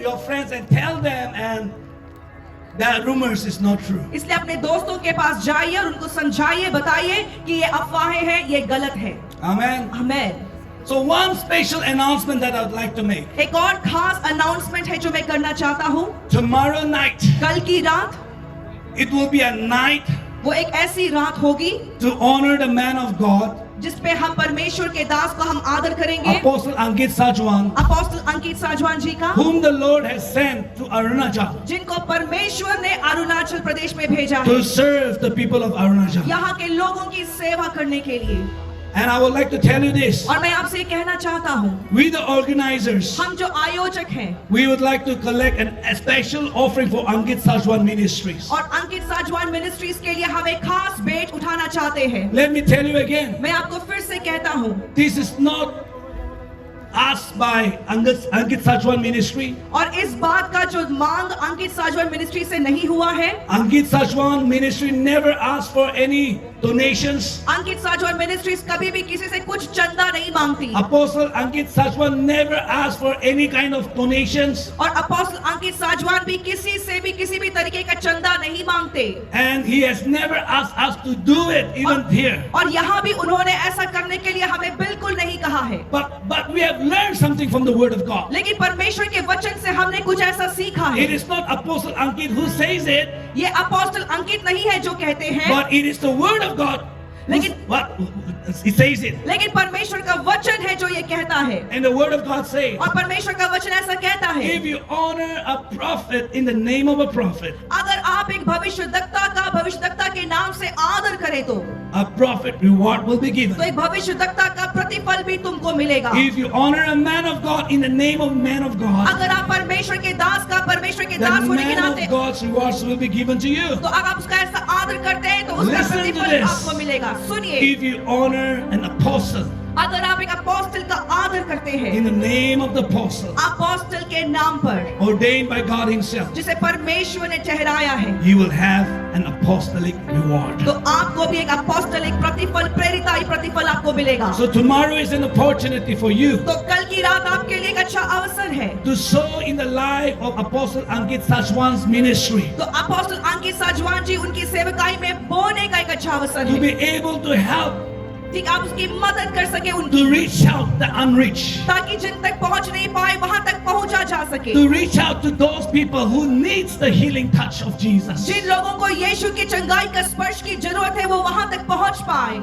your friends and tell them and that rumors is not true. इसलिए अपने दोस्तों के पास जाइए और उनको समझाइए, बताइए कि ये अफवाहें हैं, ये गलत है। Amen. आमीन। So one special announcement that I would like to make. एक और खास अनाउंसमेंट है जो मैं करना चाहता हूँ। Tomorrow night, कल की रात it will be a night वो एक ऐसी रात होगी to honor the man of God, जिसपे हम परमेश्वर के दास को हम आदर करेंगे, Apostle Ankit Sajwan, अपोस्टल अंकित साजवान जी का, whom the Lord has sent to Arunachal जिनको परमेश्वर ने अरुणाचल प्रदेश में भेजा है to serve the people of Arunachal. यहाँ के लोगों की सेवा करने के लिए। And I would like to tell you this. और मैं आपसे ये कहना चाहता हूँ, We the organizers, हम जो आयोजक हैं we would like to collect a special offering for Ankit Sajwan Ministries. और अंकित साजवान मिनिस्ट्रीज के लिए हम एक खास भेंट उठाना चाहते हैं। Let me tell you again, मैं आपको फिर से कहता हूँ, this is not asked by Ankit Sajwan Ministry. और इस बात का जो मांग अंकित साजवान मिनिस्ट्री से नहीं हुआ है। Ankit Sajwan Ministry never asked for any donations. Ankit Sajwan ministries कभी भी किसी से कुछ चंदा नहीं मांगती Apostle Ankit Sajwan never asked for any kind of donations. और अपोस्टल अंकित साजवान भी किसी से भी किसी भी तरीके का चंदा नहीं मांगते। And he has never asked us to do it even here. और यहाँ भी उन्होंने ऐसा करने के लिए हमें बिल्कुल नहीं कहा है। But we have learned something from the word of God. लेकिन परमेश्वर के वचन से हमने कुछ ऐसा सीखा It है। is not Apostle Ankit who says it, ये अपोस्टल अंकित नहीं है जो कहते हैं, but it is the word of God. लेकिन What he says it. लेकिन परमेश्वर का वचन है जो ये कहता है। And the word of God says, और परमेश्वर का वचन ऐसा कहता है, if you honor a prophet in the name of a prophet, अगर आप एक भविष्यद्वक्ता का भविष्यद्वक्ता के नाम से आदर करें तो a prophet reward will be given. एक भविष्यद्वक्ता का प्रतिफल भी तुमको मिलेगा। If you honor a man of God in the name of man of God, अगर आप परमेश्वर के दास का परमेश्वर के the दास होने के man नाते of God's rewards will be given to you. तो अगर आप उसका ऐसा आदर करते हैं तो उसका Listen to प्रतिफल this. आपको मिलेगा। सुनिए, If you honor an apostle अगर आप एक अपोस्टल का आदर करते हैं, in the name of the apostle apostle के नाम पर ordained by God himself, जिसे परमेश्वर ने ठहराया है, you will have an apostolic reward. तो आपको भी एक अपोस्टलिक प्रतिफल, प्रेरिताई प्रतिफल आपको मिलेगा। So tomorrow is an opportunity for you तो कल की रात आपके लिए एक अच्छा अवसर है to sow in the life of Apostle Ankit Sajwan's ministry, तो अपोस्टल अंकित साजवान जी उनकी सेवकाई में बोने का एक अच्छा अवसर to है, be able to help ठीक आप उसकी मदद कर सके, उनकी to reach out the unreached, ताकि जिन तक पहुंच नहीं पाए वहां तक पहुंचा जा सके, to reach out to those people who needs the healing touch of Jesus. जिन लोगों को यीशु की चंगाई का स्पर्श की जरूरत है वो वहां तक पहुंच पाए।